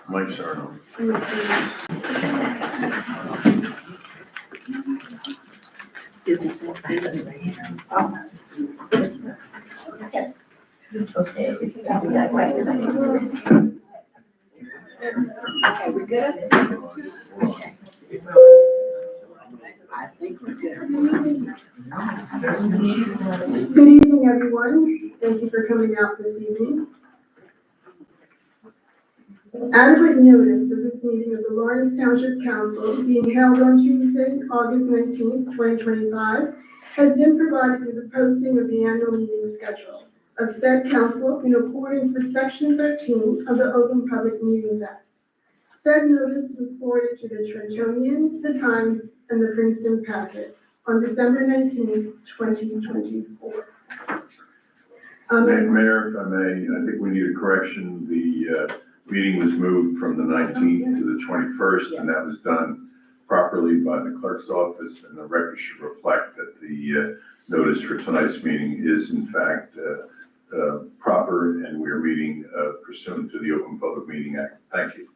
Mike's Arnold. Okay, we're good? I think we're good. Good evening, everyone. Thank you for coming out this evening. Adequate notice of this meeting of the Lawrence Township Council being held on Tuesday, August 19th, 2025, has been provided through the posting of the annual meeting schedule of said council in accordance with Section 13 of the Open Public Meetings Act. Said notice was forwarded to the Trentonian, the Times, and the Princeton Packet on December 19th, 2024. Mayor, if I may, I think we need a correction. The meeting was moved from the 19th to the 21st, and that was done properly by the clerk's office, and the record should reflect that the notice for tonight's meeting is in fact proper, and we are meeting pursuant to the Open Public Meeting Act. Thank you.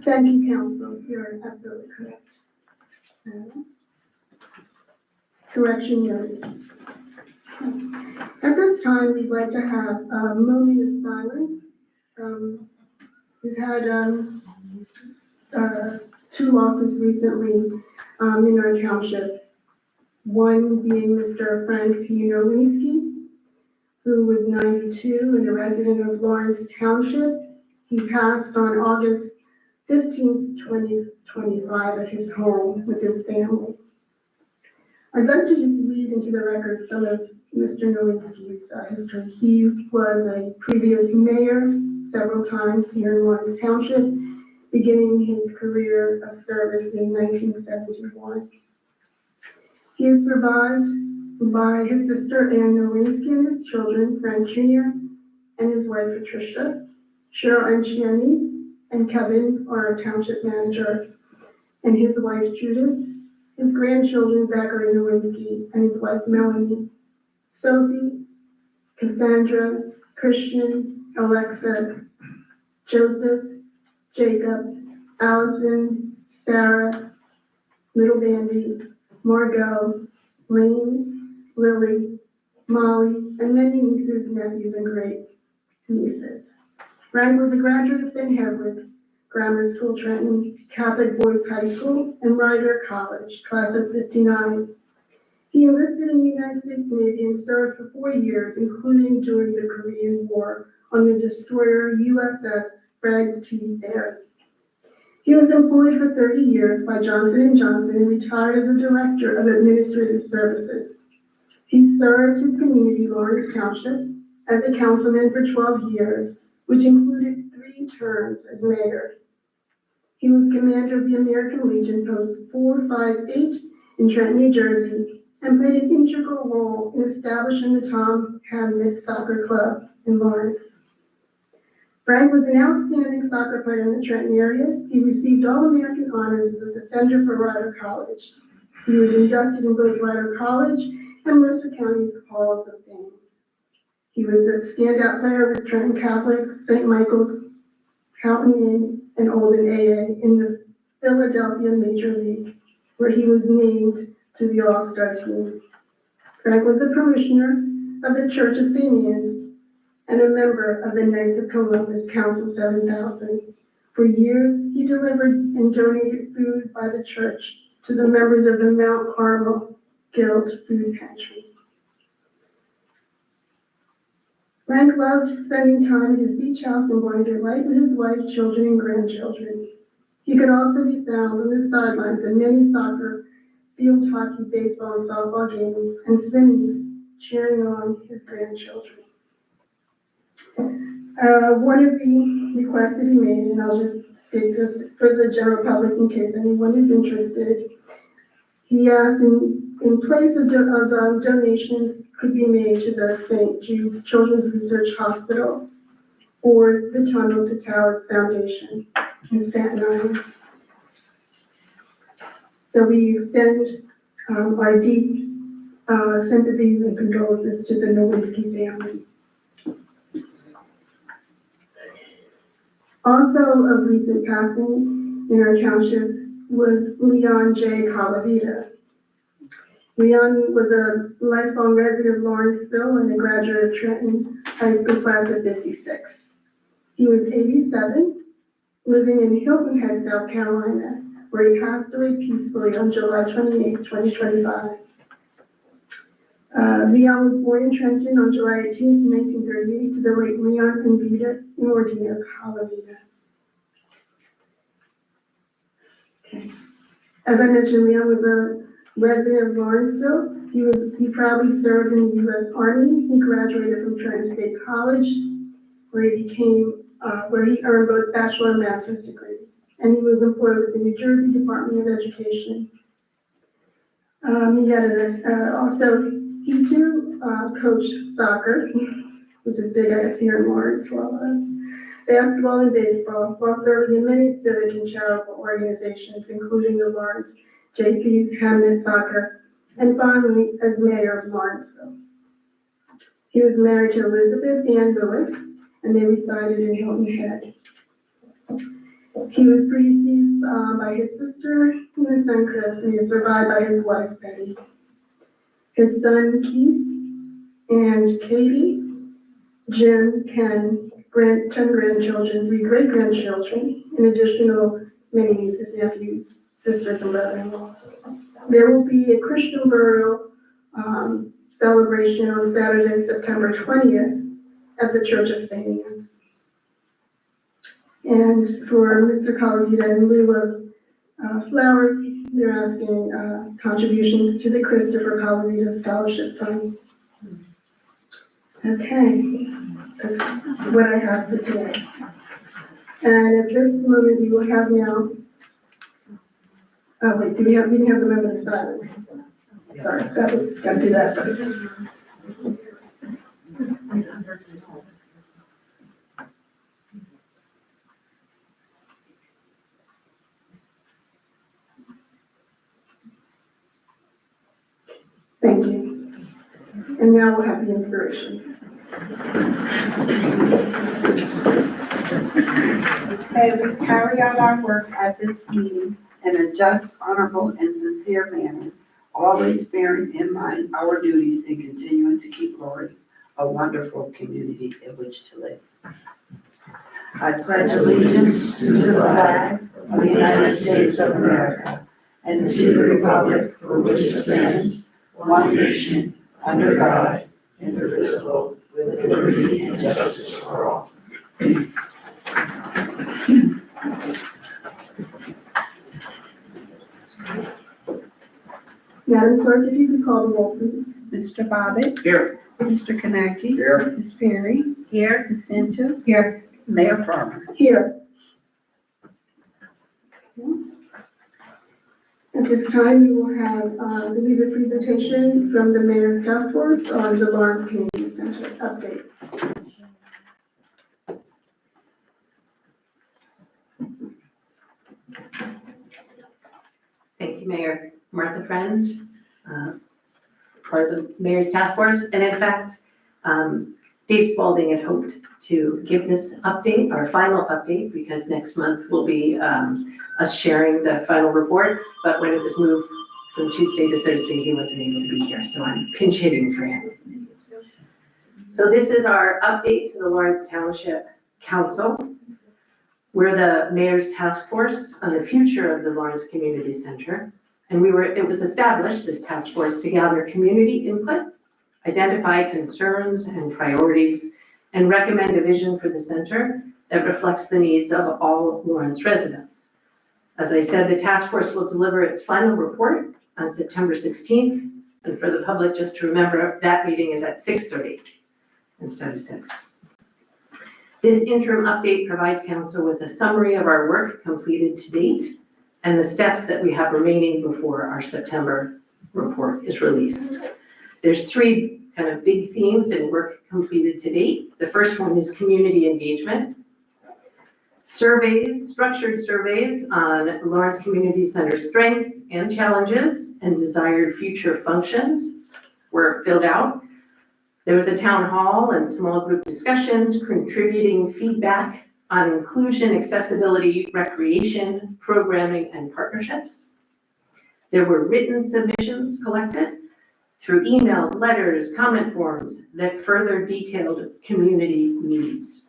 Thank you, Council. You're absolutely correct. Correction noted. At this time, we'd like to have a moment of silence. We've had two losses recently in our township. One being Mr. Frank Nowinski, who was 92 and a resident of Lawrence Township. He passed on August 15th, 2025 at his home with his family. I'd like to just read into the record some of Mr. Nowinski's history. He was a previous mayor several times here in Lawrence Township, beginning his career of service in 1971. He is survived by his sister Ann Nowinski and his children, Frank Jr. and his wife Patricia, Cheryl and Chianese, and Kevin, our township manager, and his wife Judith, his grandchildren Zachary Nowinski and his wife Melanie, Sophie, Cassandra, Christian, Alexa, Joseph, Jacob, Allison, Sarah, Little Bandy, Margot, Lane, Lily, Molly, and many nieces, nephews, and great nieces. Frank was a graduate of St. Hedwig's Grammar School, Trenton, Catholic Boys High School, and Rider College, class of '59. He enlisted in the United States Navy and served for 4 years, including during the Korean War on the destroyer USS Fred T. Barry. He was employed for 30 years by Johnson & Johnson and retired as a director of administrative services. He served his community, Lawrence Township, as a councilman for 12 years, which included 3 terms as mayor. He was commander of the American Legion Post 458 in Trenton, New Jersey, and played an integral role in establishing the Tom Hamnet Soccer Club in Lawrence. Frank was an outstanding soccer player in the Trenton area. He received All-American honors as a defender for Rider College. He was inducted in both Rider College and Mercer County's Halls of Fame. He was a standout player with Trenton Catholic, St. Michael's, Houghton Inn, and Olden AA in the Philadelphia Major League, where he was named to the All-Star team. Frank was a parishioner of the Church of St. Anne's and a member of the Knights of Columbus Council 7000. For years, he delivered and donated food by the church to the members of the Mount Carmel Guild Food Pantry. Frank loved spending time at his beach house in Barnegat Lake with his wife, children, and grandchildren. He could also be found on the sidelines of many soccer, field hockey, baseball, and softball games, and swimmings, cheering on his grandchildren. One of the requests that he made, and I'll just state this for the general public in case anyone is interested, he asked in place of donations could be made to the St. Jude's Children's Research Hospital or the Tunnel to Towers Foundation in Staten Island. So we extend our deep sympathies and condolences to the Nowinski family. Also of recent passing in our township was Leon J. Calavita. Leon was a lifelong resident of Lawrenceville and a graduate of Trenton High School class of 56. He was 87, living in Hilton Head, South Carolina, where he passed away peacefully on July 28, 2025. Leon was born in Trenton on July 18, 1938, to the late Leon and Vida Nordina Calavita. Okay. As I mentioned, Leon was a resident of Lawrenceville. He proudly served in the U.S. Army. He graduated from Trenton State College, where he earned both bachelor and master's degree. And he was employed with the New Jersey Department of Education. He too coached soccer, which is big, I guess, here in Lawrence, basketball and baseball, while serving in many civic and charitable organizations, including the Lawrence JC's Hamnet Soccer, and finally as mayor of Lawrenceville. He was married to Elizabeth Ann Lewis, and they resided in Hilton Head. He was predeceased by his sister and his son Chris, and he is survived by his wife Betty. His son Keith and Katie, Jim, Ken, 10 grandchildren, 3 great-grandchildren, in additional many nieces, nephews, sisters, and brother-in-laws. There will be a Christian burial celebration on Saturday, September 20th at the Church of St. Anne's. And for Mr. Calavita, in lieu of flowers, they're asking contributions to the Christopher Calavita Scholarship Fund. Okay, that's what I have for today. And at this moment, we will have now, oh wait, we didn't have the moment of silence. Sorry, got to do that first. Thank you. And now we'll have the inspiration. Okay, we carry out our work at this meeting in a just, honorable, and sincere manner, always bearing in mind our duties and continuing to keep Lawrence a wonderful community in which to live. I pledge allegiance to the flag of the United States of America and to the republic for which it stands, one nation, under God, indivisible, with liberty and justice for all. Madam Clerk, if you could call the roll, please. Mr. Bobbitt. Here. Mr. Kaneki. Here. Ms. Perry. Here. Ms. Sanchez. Here. Mayor Farmer. Here. At this time, we will have, I believe, a presentation from the Mayor's Task Force on the Lawrence Community Center update. Thank you, Mayor. Martha Friend, part of the Mayor's Task Force. And in fact, Dave Spalding had hoped to give this update, our final update, because next month will be us sharing the final report. But when it was moved from Tuesday to Thursday, he wasn't able to be here. So I'm pinch hitting for him. So this is our update to the Lawrence Township Council. We're the Mayor's Task Force on the future of the Lawrence Community Center. And it was established, this task force, to gather community input, identify concerns and priorities, and recommend a vision for the center that reflects the needs of all Lawrence residents. As I said, the task force will deliver its final report on September 16th. And for the public, just to remember, that meeting is at 6:30 instead of 6. This interim update provides council with a summary of our work completed to date and the steps that we have remaining before our September report is released. There's 3 kind of big themes in work completed to date. The first one is community engagement. Surveys, structured surveys on Lawrence Community Center strengths and challenges and desired future functions were filled out. There was a town hall and small group discussions contributing feedback on inclusion, accessibility, recreation, programming, and partnerships. There were written submissions collected through emails, letters, comment forms that further detailed community needs.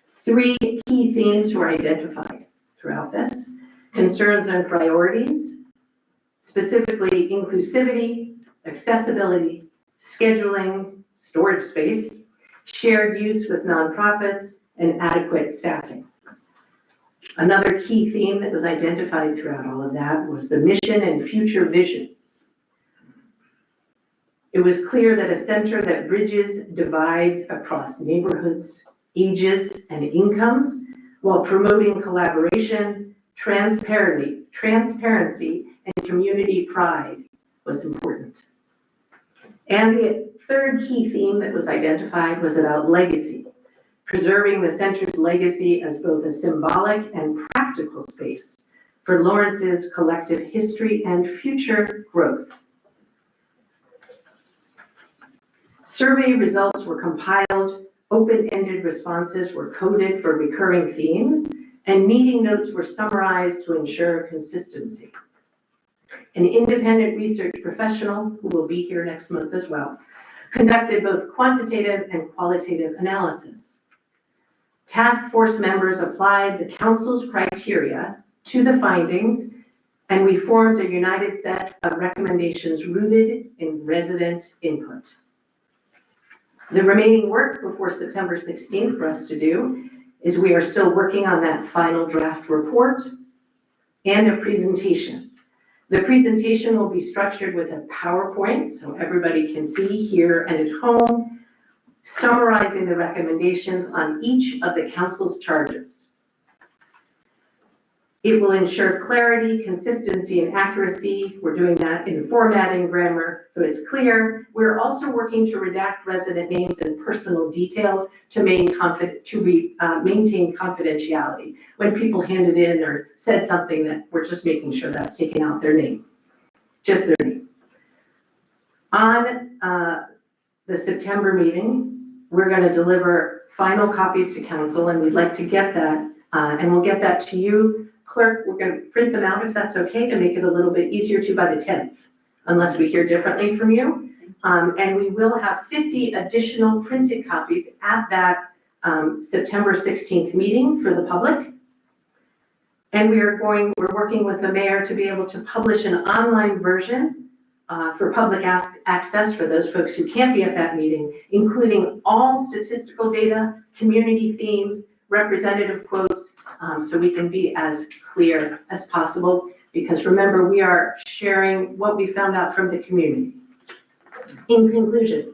3 key themes were identified throughout this: concerns and priorities, specifically inclusivity, accessibility, scheduling, storage space, shared use with nonprofits, and adequate staffing. Another key theme that was identified throughout all of that was the mission and future vision. It was clear that a center that bridges divides across neighborhoods, ages, and incomes while promoting collaboration, transparency, and community pride was important. And the third key theme that was identified was about legacy, preserving the center's legacy as both a symbolic and practical space for Lawrence's collective history and future growth. Survey results were compiled, open-ended responses were coded for recurring themes, and meeting notes were summarized to ensure consistency. An independent research professional, who will be here next month as well, conducted both quantitative and qualitative analysis. Task force members applied the council's criteria to the findings, and we formed a united set of recommendations rooted in resident input. The remaining work before September 16th for us to do is we are still working on that final draft report and a presentation. The presentation will be structured with a PowerPoint so everybody can see here and at home, summarizing the recommendations on each of the council's charges. It will ensure clarity, consistency, and accuracy. We're doing that in formatting, grammar, so it's clear. We're also working to redact resident names and personal details to maintain confidentiality. When people handed in or said something, that we're just making sure that's taken out their name, just their name. On the September meeting, we're going to deliver final copies to council, and we'd like to get that, and we'll get that to you. Clerk, we're going to print them out if that's okay, to make it a little bit easier to by the 10th, unless we hear differently from you. And we will have 50 additional printed copies at that September 16th meeting for the public. And we're working with the mayor to be able to publish an online version for public access for those folks who can't be at that meeting, including all statistical data, community themes, representative quotes, so we can be as clear as possible, because remember, we are sharing what we found out from the community. In conclusion,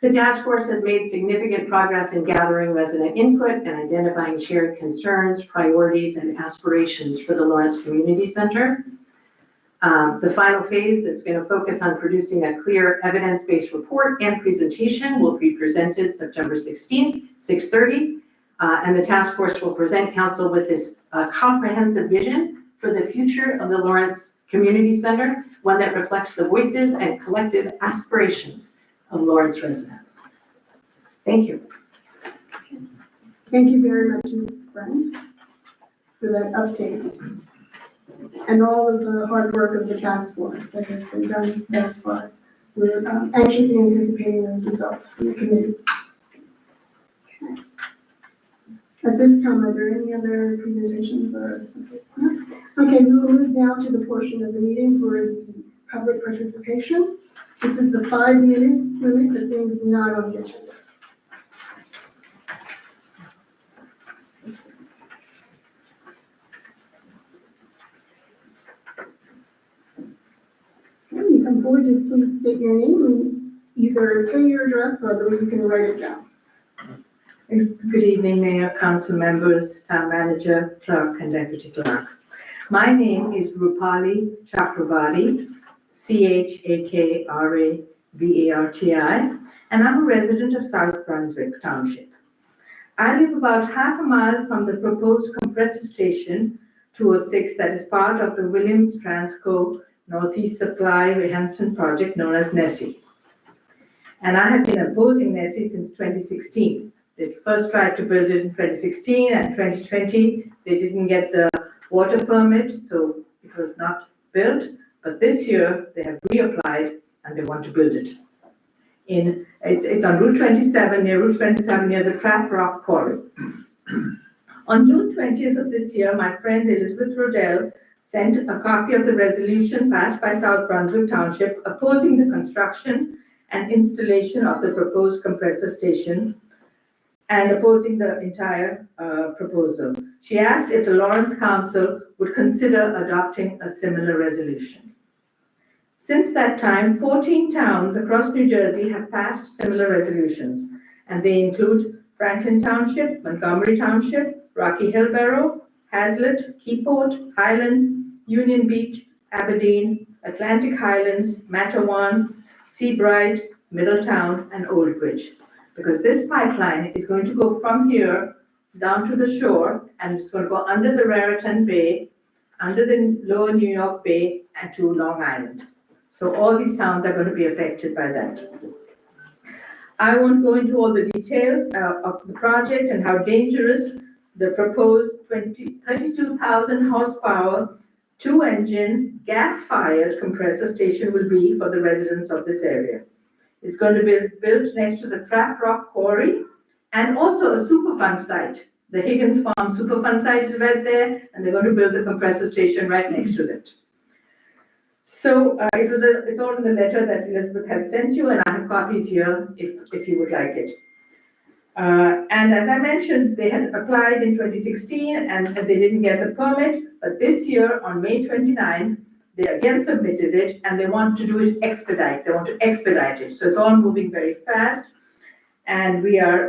the task force has made significant progress in gathering resident input and identifying shared concerns, priorities, and aspirations for the Lawrence Community Center. The final phase that's going to focus on producing a clear evidence-based report and presentation will be presented September 16th, 6:30. And the task force will present council with this comprehensive vision for the future of the Lawrence Community Center, one that reflects the voices and collective aspirations of Lawrence residents. Thank you. Thank you very much, Ms. Friend, for that update and all of the hard work of the task force that has been done thus far. We're anxiously anticipating those results from the committee. Okay. At this time, are there any other presentations or? Okay, we will move now to the portion of the meeting for the public participation. This is a 5-minute limit for things not on the agenda. Okay, you come forward, just please state your name and either say your address or I believe you can write it down. Good evening, Mayor, Council members, Town Manager, Clerk, and Deputy Clerk. My name is Rupali Chakravarti, Chakravarti, and I'm a resident of South Brunswick Township. I live about half a mile from the proposed compressor station 206 that is part of the Williams Transco Northeast Supply Enhancement Project known as NESSE. And I have been opposing NESSE since 2016. They first tried to build it in 2016 and 2020. They didn't get the water permit, so it was not built. But this year, they have reapplied and they want to build it. It's on Route 27, near the Trap Rock Quarry. On June 20th of this year, my friend Elizabeth Rodell sent a copy of the resolution passed by South Brunswick Township opposing the construction and installation of the proposed compressor station and opposing the entire proposal. She asked if the Lawrence Council would consider adopting a similar resolution. Since that time, 14 towns across New Jersey have passed similar resolutions, and they include Franklin Township, Montgomery Township, Rocky Hill Borough, Hazlet, Keyport, Highlands, Union Beach, Aberdeen, Atlantic Highlands, Matawan, Seabright, Middletown, and Old Bridge. Because this pipeline is going to go from here down to the shore, and it's going to go under the Raritan Bay, under the lower New York Bay, and to Long Island. So all these towns are going to be affected by that. I won't go into all the details of the project and how dangerous the proposed 32,000 horsepower, 2-engine, gas-fired compressor station will be for the residents of this area. It's going to be built next to the Trap Rock Quarry and also a Superfund site. The Higgins Farm Superfund site is right there, and they're going to build the compressor station right next to it. So it's all in the letter that Elizabeth had sent you, and I have copies here if you would like it. And as I mentioned, they had applied in 2016 and they didn't get the permit, but this year on May 29, they again submitted it and they want to do it expedite. They want to expedite it. So it's all moving very fast. And we are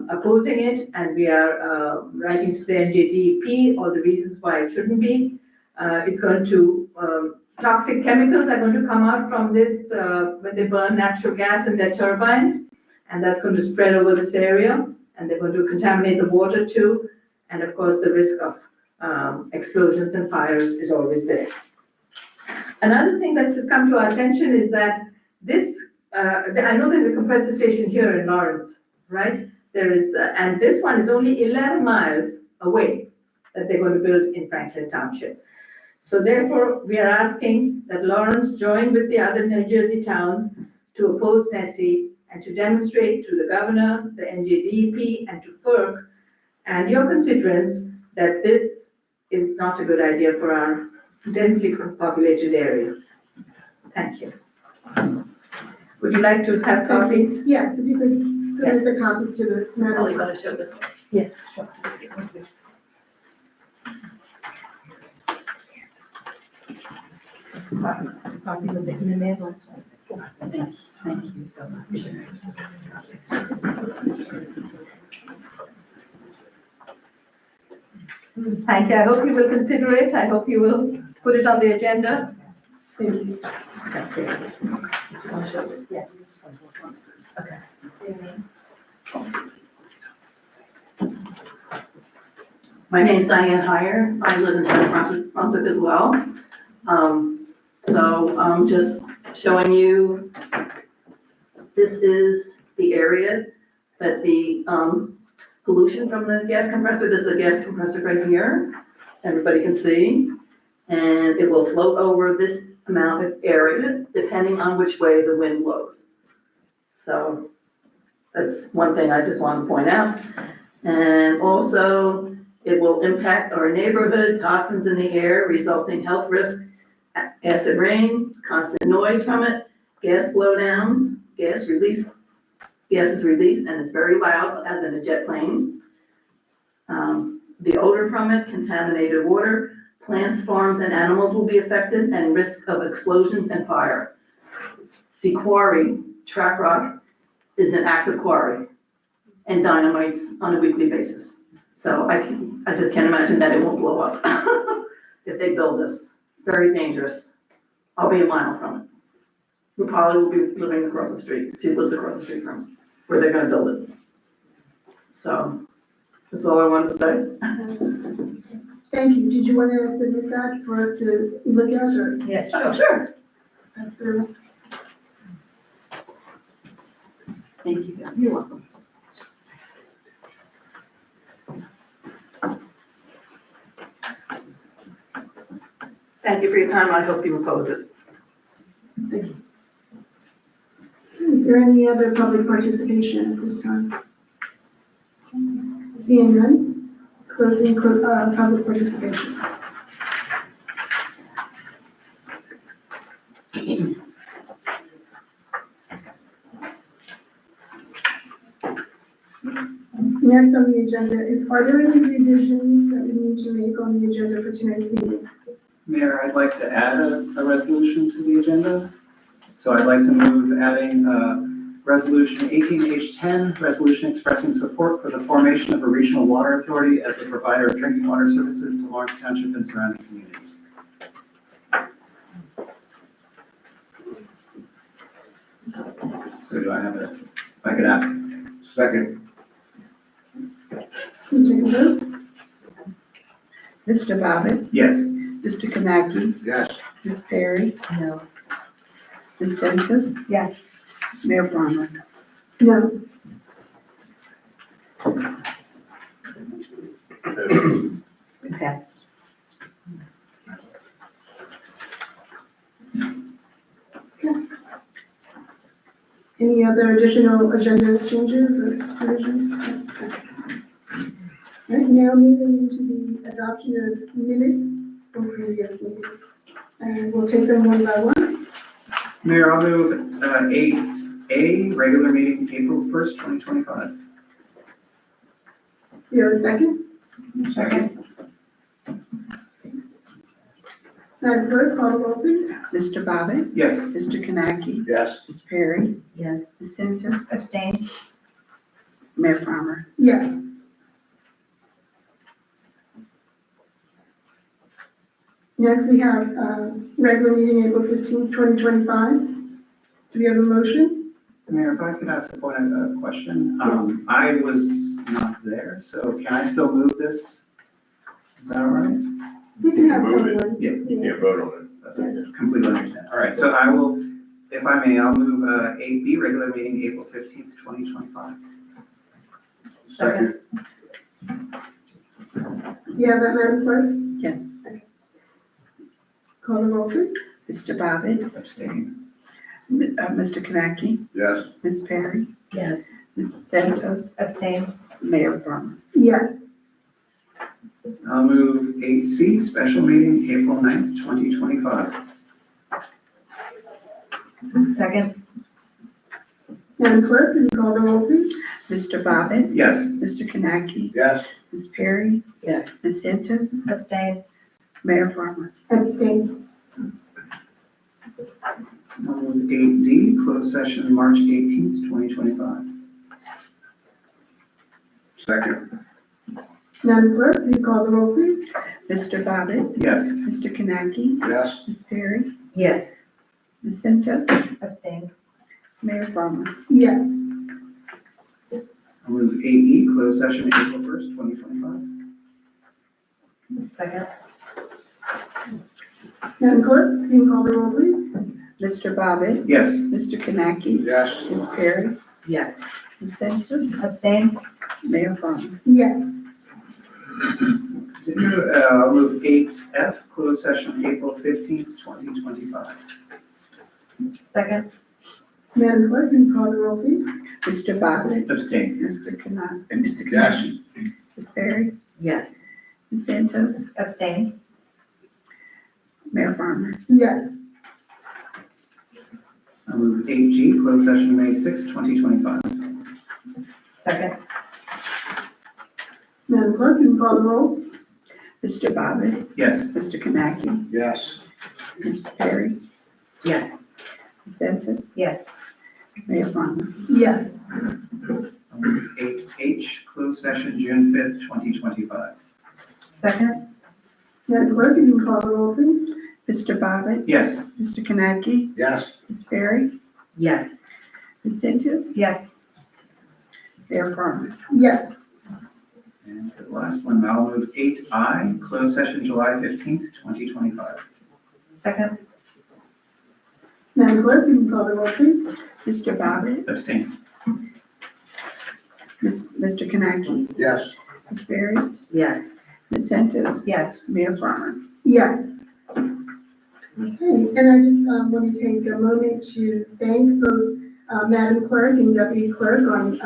opposing it, and we are writing to the NJDEP all the reasons why it shouldn't be. It's going to toxic chemicals are going to come out from this when they burn natural gas in their turbines, and that's going to spread over this area, and they're going to contaminate the water too, and of course the risk of explosions and fires is always there. Another thing that's just come to our attention is that this, I know there's a compressor station here in Lawrence, right? There is, and this one is only 11 miles away that they're going to build in Franklin Township. So therefore, we are asking that Lawrence join with the other New Jersey towns to oppose Nessie and to demonstrate to the governor, the NJDEP, and to FERC and your constituents that this is not a good idea for our densely populated area. Thank you. Would you like to have copies? Yes, if you could submit the copies to the Madam. Yes, sure. Copies of the email. Thank you so much. Thank you. I hope you will consider it. I hope you will put it on the agenda. Thank you. Yeah. Okay. My name's Diane Heyer. I live in South Brunswick as well. So I'm just showing you, this is the area that the pollution from the gas compressor, this is the gas compressor right here, everybody can see. And it will float over this amount of area depending on which way the wind blows. So that's one thing I just want to point out. And also, it will impact our neighborhood, toxins in the air, resulting health risk, acid rain, constant noise from it, gas blowdowns, gas is released, and it's very loud, as in a jet plane. The odor from it, contaminated water, plants, farms, and animals will be affected, and risk of explosions and fire. The quarry, Trap Rock, is an active quarry and dynamites on a weekly basis. So I just can't imagine that it won't blow up if they build this. Very dangerous. I'll be a mile from it. We probably will be living across the street. She lives across the street from where they're gonna build it. So that's all I wanted to say. Thank you. Did you want to submit that for us to look at, or? Yes, Oh, sure. Absolutely. Thank you. You're welcome. Thank you for your time. I hope you oppose it. Is there any other public participation at this time? Seeing none, closing public participation. Next on the agenda are there any revisions that we need to make on the agenda for tonight's meeting? Mayor, I'd like to add a resolution to the agenda. So I'd like to move adding resolution 18H10, resolution expressing support for the formation of a regional water authority as the provider of drinking water services to Lawrence Township and surrounding communities. So do I have a, if I could ask? Second. Can you take a vote? Mr. Bobbitt, Yes. Mr. Kanaki, Yes. Ms. Perry, No. Ms. Sentis, Yes. Mayor Farmer. No. Passed. Any other additional agenda changes or revisions? Right, now moving into the adoption of minutes from previous meetings. And we'll take them one by one. Mayor, I'll move 8A, regular meeting, April 1st, 2025. You have a second? Second. Madam Clerk, call the roll, please. Mr. Bobbitt, Yes. Mr. Kanaki, Yes. Ms. Perry, Yes. Ms. Sentis, Abstain. Mayor Farmer. Yes. Next, we have regular meeting, April 15th, 2025. Do we have a motion? Mayor, if I could ask a point of question. I was not there, so can I still move this? Is that all right? We can have Move it. someone. Yeah. You can't vote on it. Completely understand. All right, so I will, if I may, I'll move 8B, regular meeting, April 15th, 2025. Second. You have that, Madam Clerk? Yes. Call the roll, please. Mr. Bobbitt, Abstain. Mr. Kanaki, Yes. Ms. Perry, Yes. Ms. Sentis, Abstain. Mayor Farmer. Yes. I'll move 8C, special meeting, April 9th, 2025. Second. Madam Clerk, can you call the roll, please? Mr. Bobbitt, Yes. Mr. Kanaki, Yes. Ms. Perry, Yes. Ms. Sentis, Abstain. Mayor Farmer. Abstain. I'll move 8D, closed session, March 18th, 2025. Second. Madam Clerk, can you call the roll, please? Mr. Bobbitt, Yes. Mr. Kanaki, Yes. Ms. Perry, Yes. Ms. Sentis, Abstain. Mayor Farmer. Yes. I'll move 8E, closed session, April 1st, 2025. Second. Madam Clerk, can you call the roll, please? Mr. Bobbitt, Yes. Mr. Kanaki, Yes. Ms. Perry, Yes. Ms. Sentis, Abstain. Mayor Farmer. Yes. I'll move 8F, closed session, April 15th, 2025. Second. Madam Clerk, can you call the roll, please? Mr. Bobbitt, Abstain. Mr. Kanaki, Ms. Perry, Yes. Ms. Santos, Abstain. Mayor Farmer. Yes. I'll move 8G, closed session, May 6th, 2025. Second. Madam Clerk, can you call the roll? Mr. Bobbitt, Yes. Mr. Kanaki, Yes. Ms. Perry, Yes. Ms. Santos, Yes. Mayor Farmer. Yes. I'll move 8H, closed session, June 5th, 2025. Second. Madam Clerk, can you call the roll, please? Mr. Bobbitt, Yes. Mr. Kanaki, Yes. Ms. Perry, Yes. Ms. Santos, Yes. Mayor Farmer. Yes. And for the last one, I'll move 8I, closed session, July 15th, 2025. Second. Madam Clerk, can you call the roll, please? Mr. Bobbitt, Abstain. Mr. Kanaki, Yes. Ms. Perry, Yes. Ms. Santos, Yes. Mayor Farmer. Yes. Okay, and I just want to take a moment to thank both Madam Clerk and Deputy Clerk on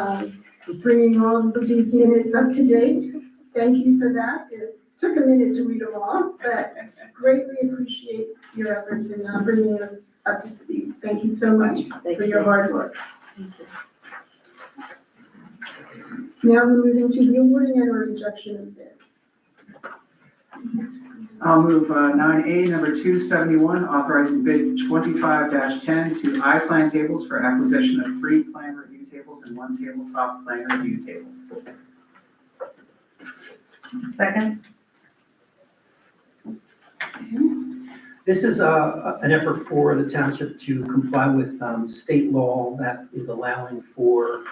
bringing all of these minutes up to date. Thank you for that. It took a minute to read them all, but greatly appreciate your efforts in bringing us up to speed. Thank you so much for your hard work. Now we're moving to the awarding and or rejection of bids. I'll move 9A, number 271, authorizing bid 25-10 to iPlan tables for acquisition of 3 plan review tables and 1 tabletop plan review table. Second? This is an effort for the township to comply with state law that is allowing for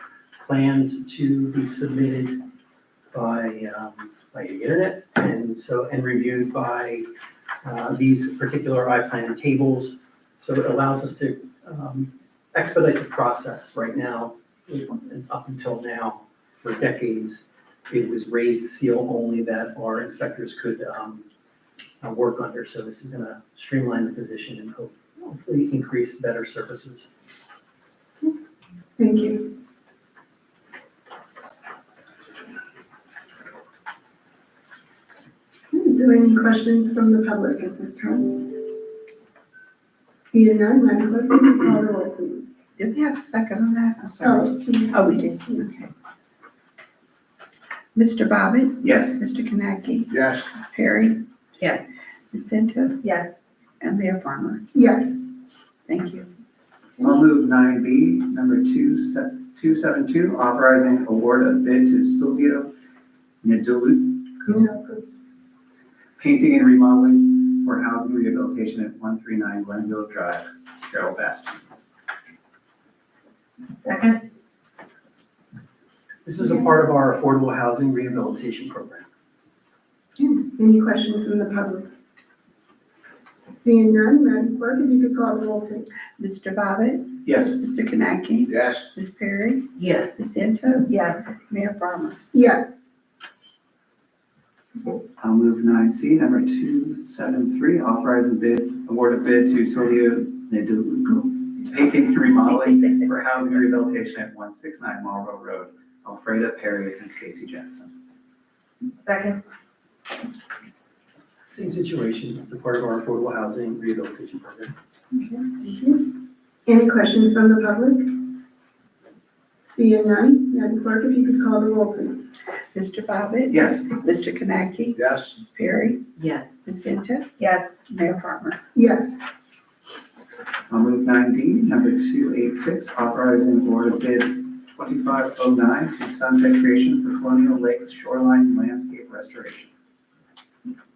plans to be submitted by the internet and reviewed by these particular iPlan tables. So it allows us to expedite the process. Right now, up until now, for decades, it was raised seal only that our inspectors could work under. So this is going to streamline the position and hopefully increase better services. Thank you. Is there any questions from the public at this time? Seeing none, Madam Clerk, would you call the roll, please? Did we have a second on that? I'm sorry. Oh, Oh, we did, okay. Mr. Bobbitt? Yes. Mr. Kanaki? Yes. Ms. Perry? Yes. Ms. Santos? Yes. And Mayor Farmer? yes. Thank you. I'll move 9B, number 272, authorizing award of bid to Silvio Nedulu, painting and remodeling for housing rehabilitation at 139 Glenville Drive, Carroll Bastion. Second? This is a part of our affordable housing rehabilitation program. Any questions from the public? Seeing none, Madam Clerk, if you could call the roll, please. Mr. Bobbitt? Yes. Mr. Kanaki? Yes. Ms. Perry? Yes. Ms. Santos? Yes. Mayor Farmer? Yes. I'll move 9C, number 273, authorizing award of bid to Silvio Nedulu, painting and remodeling for housing rehabilitation at 169 Marlborough Road, Alfreda Perry and Stacy Jackson. Second? Same situation. It's a part of our affordable housing rehabilitation program. Okay, thank you. Any questions from the public? Seeing none, Madam Clerk, if you could call the roll, please. Mr. Bobbitt? Yes. Mr. Kanaki? Yes. Ms. Perry? Yes. Ms. Santos? Yes. Mayor Farmer? Yes. I'll move 9D, number 286, authorizing award of bid 2509 to Sunset Creation for Colonial Lakes Shoreline Landscape Restoration.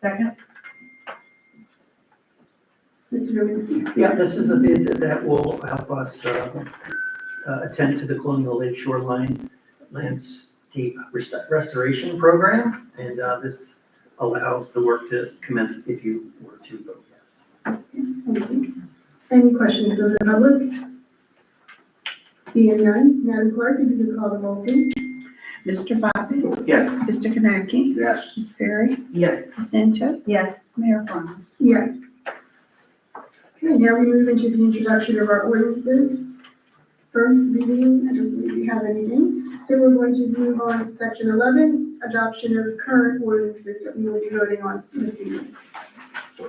Second? Mr. Rubenstein? Yeah, this is a bid that will help us attend to the Colonial Lake Shoreline Landscape Restoration Program. And this allows the work to commence if you were to vote yes. Thank you. Any questions of the public? Seeing none, Madam Clerk, if you could call the roll, please. Mr. Bobbitt? Yes. Mr. Kanaki? Yes. Ms. Perry? Yes. Ms. Santos? Yes. Mayor Farmer? Yes. Okay, now we move into the introduction of our ordinances. First reading, I don't believe we have anything. So we're going to move on to section 11, adoption of current ordinances that we will be voting on this evening.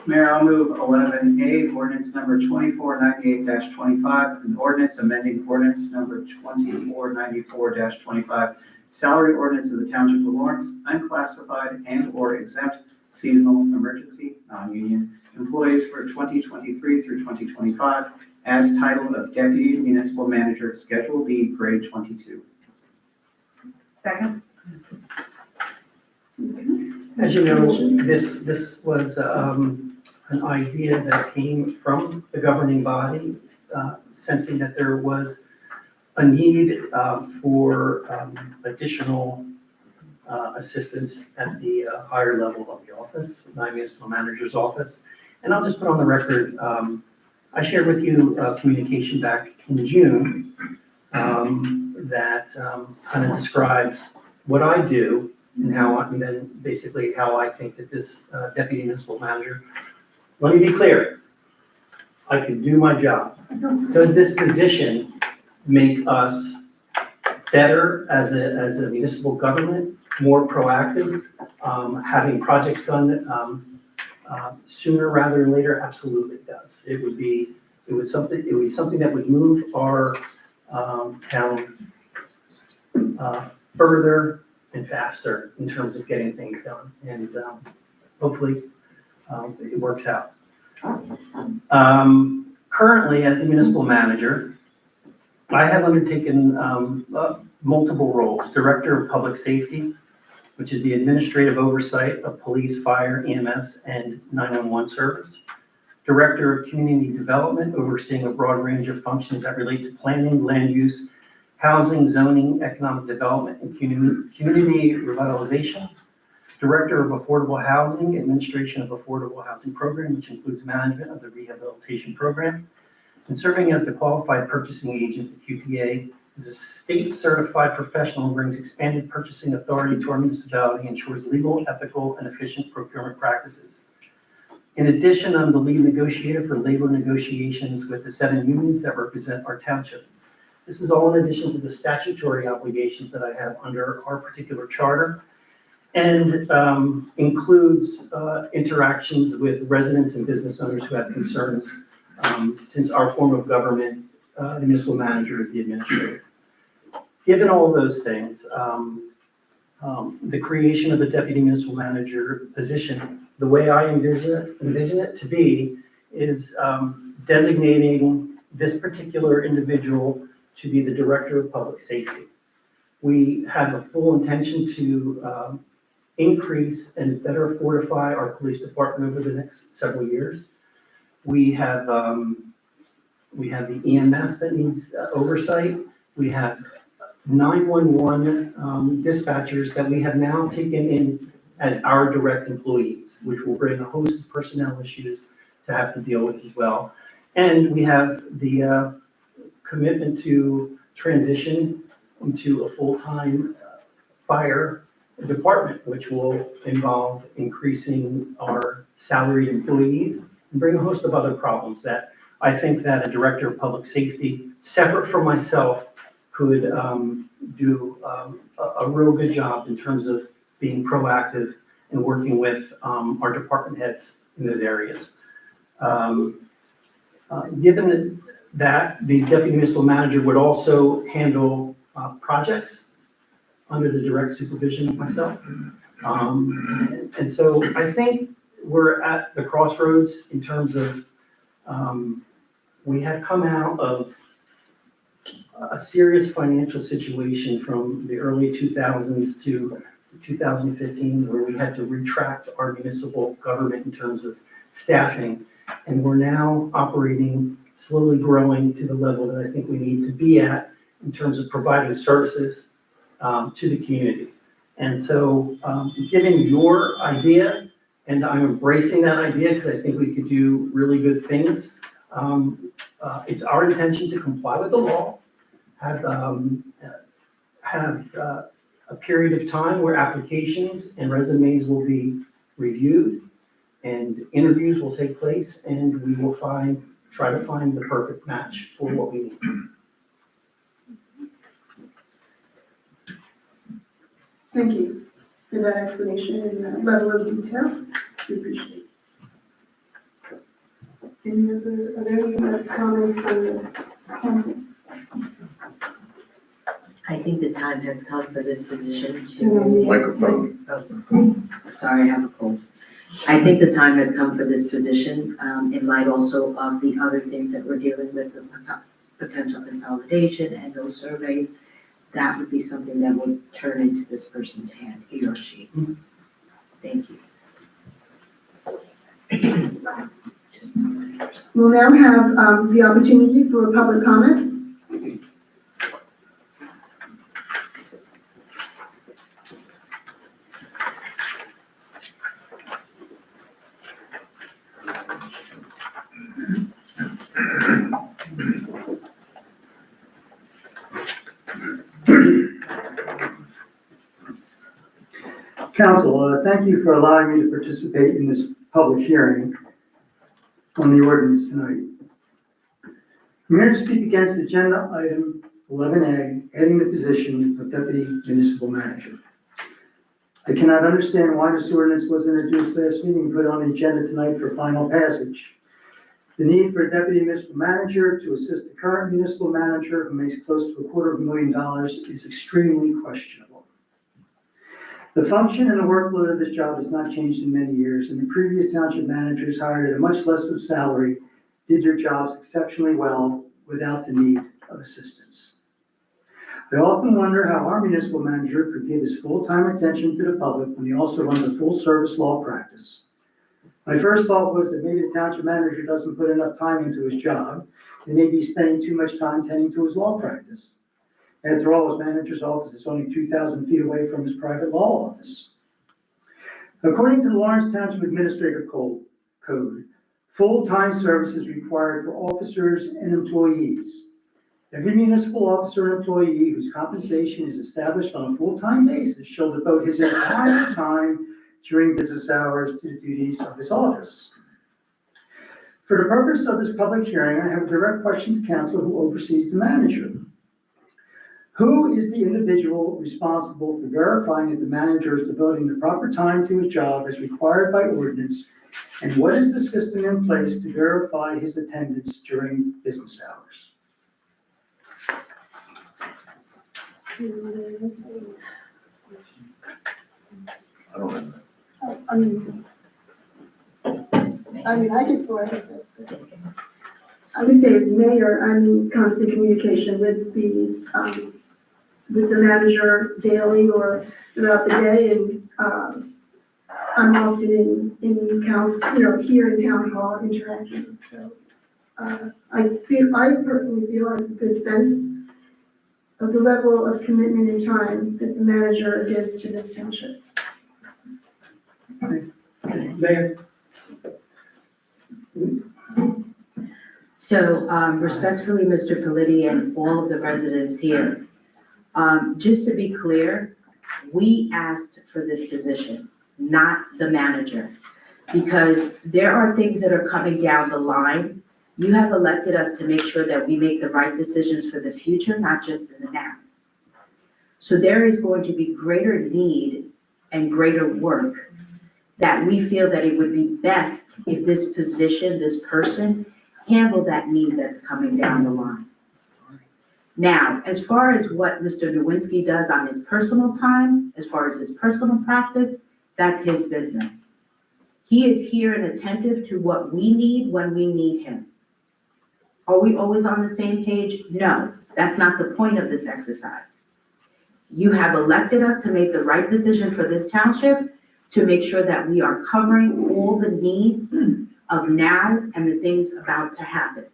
Mayor, I'll move 11A, ordinance number 2498-25, an ordinance amending ordinance number 2494-25, salary ordinance of the Township of Lawrence, unclassified and/or exempt seasonal emergency, non-union employees for 2023 through 2025, as title of Deputy Municipal Manager, Schedule B, Grade 22. Second? As you know, this was an idea that came from the governing body, sensing that there was a need for additional assistance at the higher level of the office, my municipal manager's office. And I'll just put on the record, I shared with you a communication back in June that kind of describes what I do and and then basically how I think that this deputy municipal manager, let me be clear, I can do my job. Does this position make us better as a municipal government, more proactive, having projects done sooner rather than later? Absolutely it does. It would be something that would move our town further and faster in terms of getting things done. And hopefully it works out. Currently, as the municipal manager, I have undertaken multiple roles: Director of Public Safety, which is the administrative oversight of police, fire, EMS, and 911 service. Director of Community Development, overseeing a broad range of functions that relate to planning, land use, housing, zoning, economic development, and community revitalization. Director of Affordable Housing, administration of Affordable Housing Program, which includes management of the rehabilitation program. And serving as the qualified purchasing agent at QPA, is a state certified professional who brings expanded purchasing authority to our municipality, ensures legal, ethical, and efficient procurement practices. In addition, I'm the lead negotiator for labor negotiations with the 7 unions that represent our township. This is all in addition to the statutory obligations that I have under our particular charter, and includes interactions with residents and business owners who have concerns, since our form of government, the municipal manager is the administrator. Given all of those things, the creation of the deputy municipal manager position, the way I envision it to be, is designating this particular individual to be the director of public safety. We have a full intention to increase and better fortify our police department over the next several years. We have the EMS that needs oversight. We have 911 dispatchers that we have now taken in as our direct employees, which will bring a host of personnel issues to have to deal with as well. And we have the commitment to transition into a full-time fire department, which will involve increasing our salaried employees and bring a host of other problems that I think that a director of public safety, separate from myself, could do a real good job in terms of being proactive and working with our department heads in those areas. Given that the deputy municipal manager would also handle projects under the direct supervision of myself. And so I think we're at the crossroads in terms of we have come out of a serious financial situation from the early 2000s to 2015, where we had to retract our municipal government in terms of staffing. And we're now operating, slowly growing to the level that I think we need to be at in terms of providing services to the community. And so given your idea, and I'm embracing that idea because I think we could do really good things, it's our intention to comply with the law, have a period of time where applications and resumes will be reviewed and interviews will take place, and we will try to find the perfect match for what we need. Thank you for that explanation and that level of detail. We appreciate it. Are there any other comments from the council? I think the time has come for this position to, Microphone. sorry, I have a cold. I think the time has come for this position, in light also of the other things that we're dealing with, the potential consolidation and those surveys. That would be something that would turn into this person's hand, he or she. Thank you. We'll now have the opportunity for public comment. Council, thank you for allowing me to participate in this public hearing on the ordinance tonight. I'm here to speak against agenda item 11A, adding the position of deputy municipal manager. I cannot understand why this ordinance was introduced last meeting and put on the agenda tonight for final passage. The need for a deputy municipal manager to assist the current municipal manager who makes close to $250,000 is extremely questionable. The function and the workload of this job has not changed in many years, and the previous township managers hired at a much less of salary did their jobs exceptionally well without the need of assistance. I often wonder how our municipal manager could give his full-time attention to the public when he also runs a full-service law practice. My first thought was that maybe the township manager doesn't put enough time into his job, and maybe he's spending too much time tending to his law practice. After all, his manager's office is only 2,000 feet away from his private law office. According to the Lawrence Township Administrative Code, full-time service is required for officers and employees. Every municipal officer and employee whose compensation is established on a full-time basis shall devote his entire time during business hours to the duties of his office. For the purpose of this public hearing, I have a direct question to council who oversees the manager. Who is the individual responsible for verifying that the manager is devoting the proper time to his job as required by ordinance? And what is the system in place to verify his attendance during business hours? I don't know. I can go ahead. I would say the mayor, comes in communication with the manager daily or throughout the day, and, I'm often in council, here in town hall interacting, so. I personally feel I have a good sense of the level of commitment and time that the manager gives to this township. Mayor? So respectfully, Mr. Politi and all of the residents here, just to be clear, we asked for this position, not the manager, because there are things that are coming down the line. You have elected us to make sure that we make the right decisions for the future, not just in the now. So there is going to be greater need and greater work that we feel that it would be best if this position, this person, handle that need that's coming down the line. Now, as far as what Mr. Nowinski does on his personal time, as far as his personal practice, that's his business. He is here and attentive to what we need when we need him. Are we always on the same page? No, that's not the point of this exercise. You have elected us to make the right decision for this township, to make sure that we are covering all the needs of now and the things about to happen.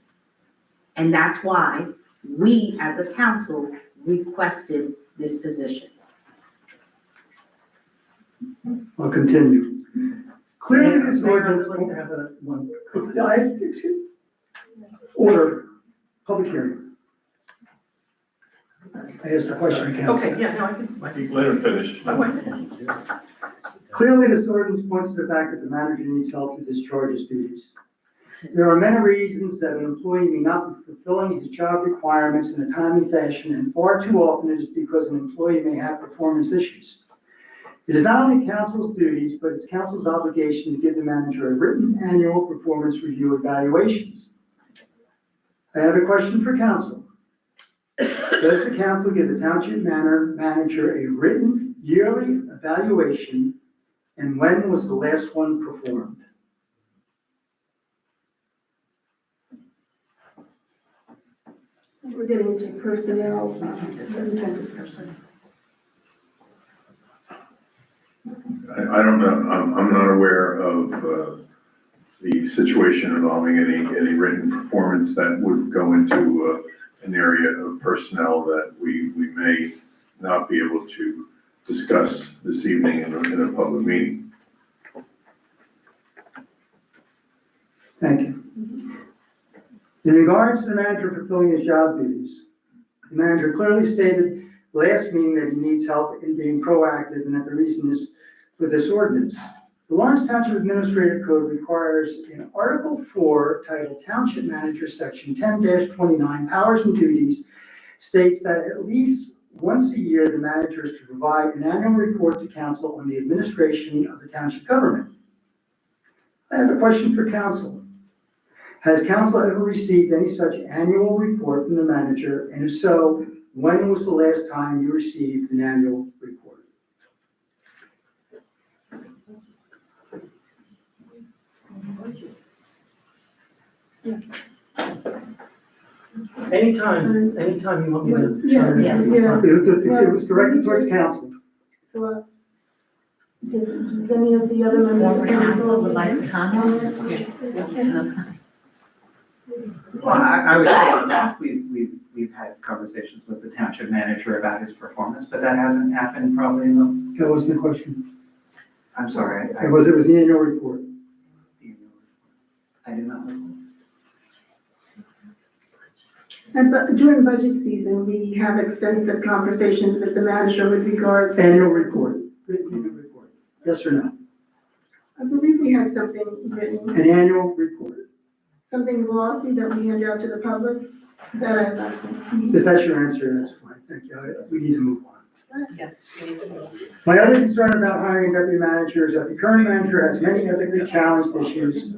And that's why we, as a council, requested this position. I'll continue. Clearly, this Mayor, ordinance. I'd like to have one. Order, public hearing. I asked a question to council. Okay, yeah, no, I can. Let him finish. Clearly, this ordinance points to the fact that the manager needs help to discharge his duties. There are many reasons that an employee may not be fulfilling his job requirements in a timely fashion, and far too often it is because an employee may have performance issues. It is not only council's duties, but it's council's obligation to give the manager a written annual performance review evaluations. I have a question for council. Does the council give the township manager a written yearly evaluation, and when was the last one performed? We're getting into personnel. I don't know, I'm not aware of the situation involving any written performance that would go into an area of personnel that we may not be able to discuss this evening in a public meeting. Thank you. In regards to the manager fulfilling his job duties, the manager clearly stated last meeting that he needs help in being proactive and that the reason is for this ordinance. The Lawrence Township Administrative Code requires in Article 4, titled Township Manager, Section 10-29, Powers and Duties, states that at least once a year, the manager is to provide an annual report to council on the administration of the township government. I have a question for council. Has council ever received any such annual report from the manager? And if so, when was the last time you received an annual report? Anytime you want me to. Yeah, Yes. yeah. It was directed towards council. So, does any of the other members Former of council council would like to comment? Well, I would say in the past, we've had conversations with the township manager about his performance, but that hasn't happened probably in the, That wasn't the question. I'm sorry, It was the annual report. I did not know. And during budget season, we have extensive conversations with the manager with regards. Annual report, written report. Yes or no? I believe we had something written, An annual report. something glossy that we hand out to the public that I've not seen. If that's your answer, that's fine. Thank you. We need to move on. Yes, we need to move. My other concern about hiring a deputy manager is that the current manager has many ethically challenged issues.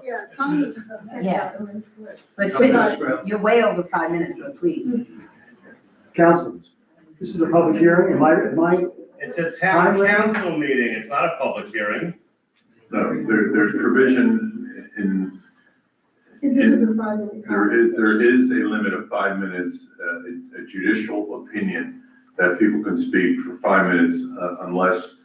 Yeah, Tom. Yeah. But you're way over 5 minutes, but please. Council, this is a public hearing. Am I It's a town council meeting, it's not a public hearing. No, there's provision in, This is a 5-minute there is a limit of 5 minutes, a judicial opinion that people can speak for 5 minutes unless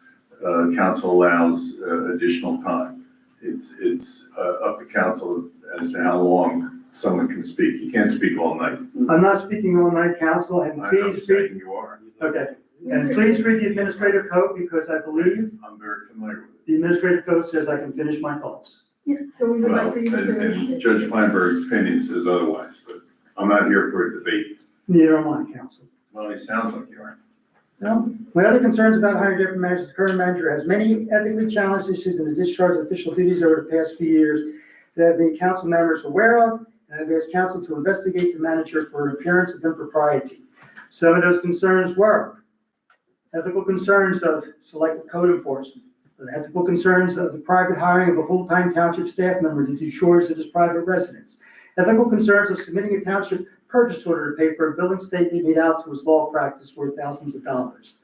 council allows additional time. It's up to council as to how long someone can speak. You can't speak all night. I'm not speaking all night, council, and I'm please read, saying you are. okay. And please read the administrative code because I believe I'm very familiar with it. the administrative code says I can finish my thoughts. Yeah, so we would Well, like for you to finish and it. Judge Feinberg's opinion says otherwise, but I'm not here for a debate. Neither am I, council. Well, it sounds like you are. My other concerns about hiring deputy managers, the current manager has many ethically challenged issues in the discharge of official duties over the past few years that have made council members aware of, and I've asked council to investigate the manager for an appearance of impropriety. Some of those concerns were ethical concerns of selective code enforcement, the ethical concerns of the private hiring of a full-time township staff member to do chores at his private residence, ethical concerns of submitting a township purchase order to pay for a billing statement made out to his law practice worth thousands of dollars.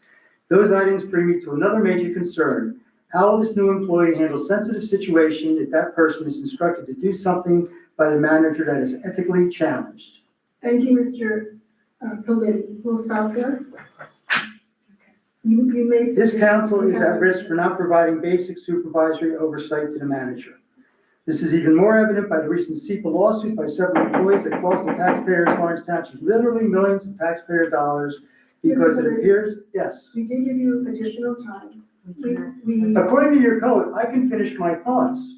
Those items bring me to another major concern. How will this new employee handle sensitive situation if that person is instructed to do something by the manager that is ethically challenged? Thank you, Mr. Politi. We'll stop there. You may. This council is at risk for not providing basic supervisory oversight to the manager. This is even more evident by the recent SEPA lawsuit by several employees that cost the taxpayers of Lawrence Township literally millions of taxpayer dollars because it appears, yes. We did give you additional time. We, According to your code, I can finish my thoughts.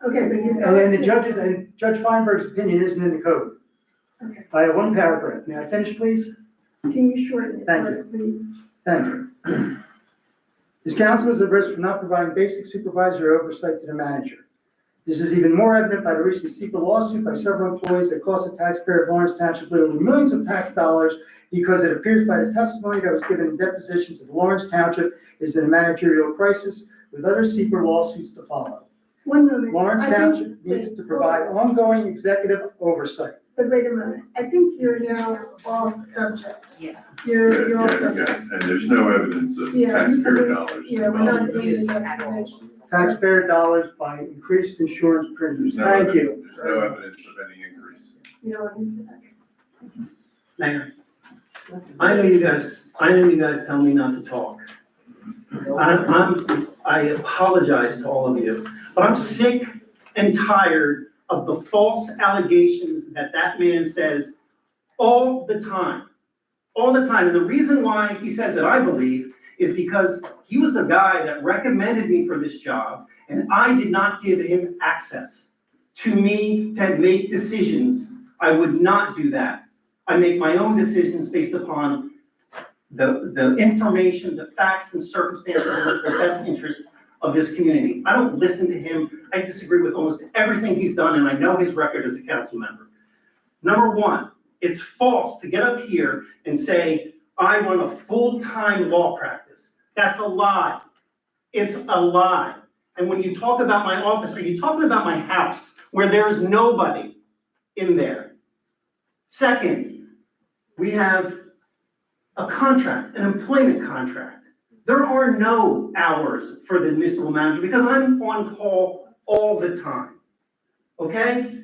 okay, but you. And then the judges, and Judge Feinberg's opinion isn't in the code. Okay, I have one paragraph. May I finish, please? can you shorten it Thank for us, please? Thank you. This council is at risk for not providing basic supervisory oversight to the manager. This is even more evident by the recent SEPA lawsuit by several employees that cost the taxpayer of Lawrence Township literally millions of tax dollars because it appears by the testimony that was given in depositions that Lawrence Township is in a managerial crisis with other SEPA lawsuits to follow. 1 moment. Lawrence I think- Township needs to provide ongoing executive oversight. But wait a moment. I think you're now off subject. Yeah. You're off Yeah, subject. and there's no evidence of Yeah, taxpayer dollars. Yeah, we're not involved. doing that information. Taxpayer dollars by increased insurance premiums. There's no Thank evidence- you. There's no evidence of any increase. You know, Mayor, I know you guys tell me not to talk. I apologize to all of you, but I'm sick and tired of the false allegations that man says all the time. All the time. And the reason why he says it, I believe, is because he was the guy that recommended me for this job, and I did not give him access to me to make decisions. I would not do that. I make my own decisions based upon the information, the facts and circumstances, and what's the best interest of this community. I don't listen to him. I disagree with almost everything he's done, and I know his record as a council member. Number one, it's false to get up here and say, I run a full-time law practice. That's a lie. It's a lie. And when you talk about my office, are you talking about my house where there's nobody in there? Second, we have a contract, an employment contract. There are no hours for the municipal manager because I'm on call all the time, okay?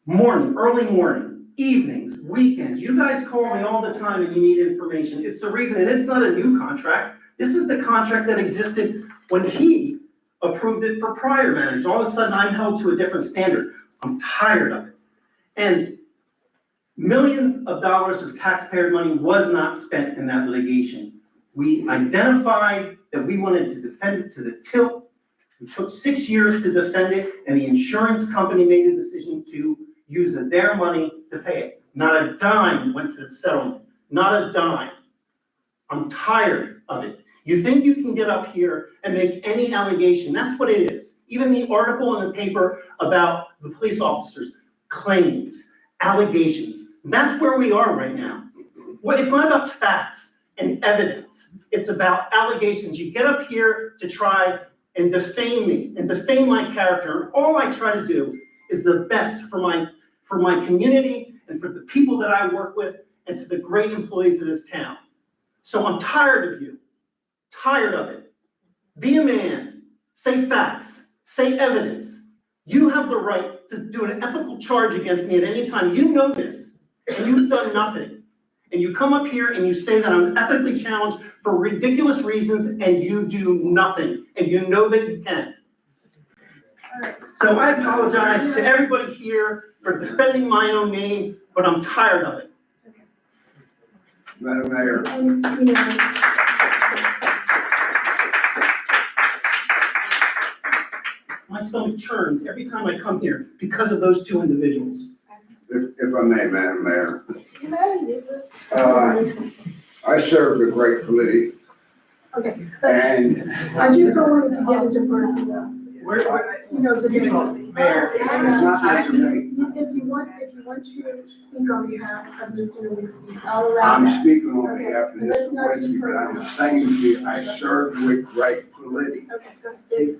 Morning, early morning, evenings, weekends. You guys call me all the time and you need information. It's the reason, and it's not a new contract. This is the contract that existed when he approved it for prior managers. All of a sudden, I'm held to a different standard. I'm tired of it. And millions of dollars of taxpayer money was not spent in that litigation. We identified that we wanted to defend it to the tilt. It took 6 years to defend it, and the insurance company made the decision to use their money to pay it. Not a dime went to the settlement, not a dime. I'm tired of it. You think you can get up here and make any allegation, that's what it is. Even the article in the paper about the police officers, claims, allegations, that's where we are right now. Well, it's not about facts and evidence. It's about allegations. You get up here to try and defame me and defame my character. All I try to do is the best for my community and for the people that I work with and to the great employees of this town. So I'm tired of you, tired of it. Be a man, say facts, say evidence. You have the right to do an ethical charge against me at any time. You know this, and you've done nothing. And you come up here and you say that I'm ethically challenged for ridiculous reasons, and you do nothing, and you know that you can. So I apologize to everybody here for defending my own name, but I'm tired of it. Madam Mayor. My stomach churns every time I come here because of those two individuals. If I may, Madam Mayor. I served a great committee. Okay, And I just don't want it to get into personal. You know, the Mayor. it's not just me. If you want to speak on behalf of Mr. Lewinsky, I'll allow I'm that. speaking on Okay, behalf of let's this not committee, be but I'm personal. saying to you, I served with great committee. Okay,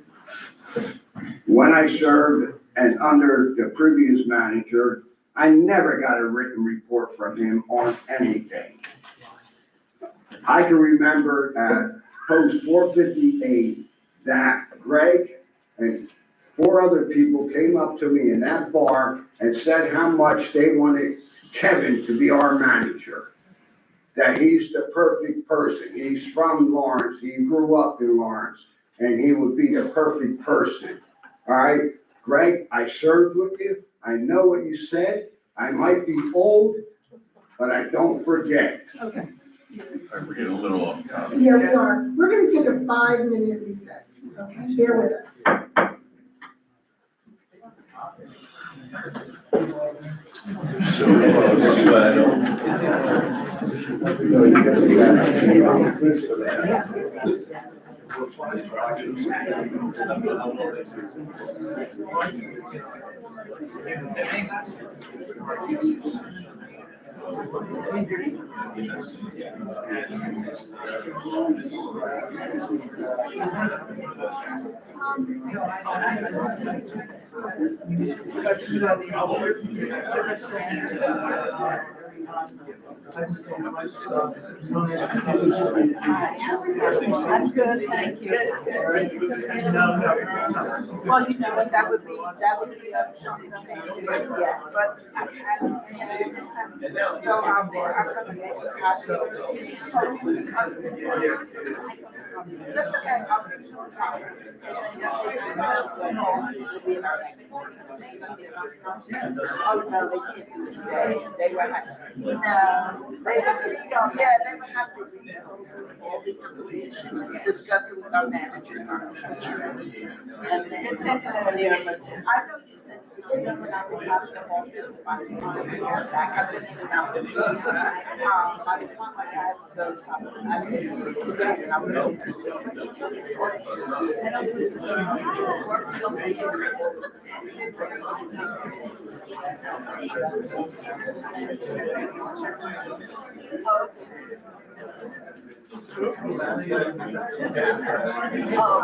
When I served and under the previous manager, I never got a written report from him on anything. I can remember at post 458 that Greg and 4 other people came up to me in that bar and said how much they wanted Kevin to be our manager. That he's the perfect person. He's from Lawrence. He grew up in Lawrence, and he would be the perfect person. All right, Greg, I served with you. I know what you said. I might be old, but I don't forget. okay. We're getting a little off topic. Yeah, we are. We're gonna take a 5-minute recess. Okay, bear with us. I'm good, thank you. Well, you know what, that would be a, yes, but so I'm that's okay. Oh, no, they can't do it today. They would have to. No, they have to, yeah, they would have to discuss it with our managers. And then, I know you said Then when I was out of office, by the time I got back, I've been in and out of the by the time I had those, I didn't forget, and I was really thinking. Oh.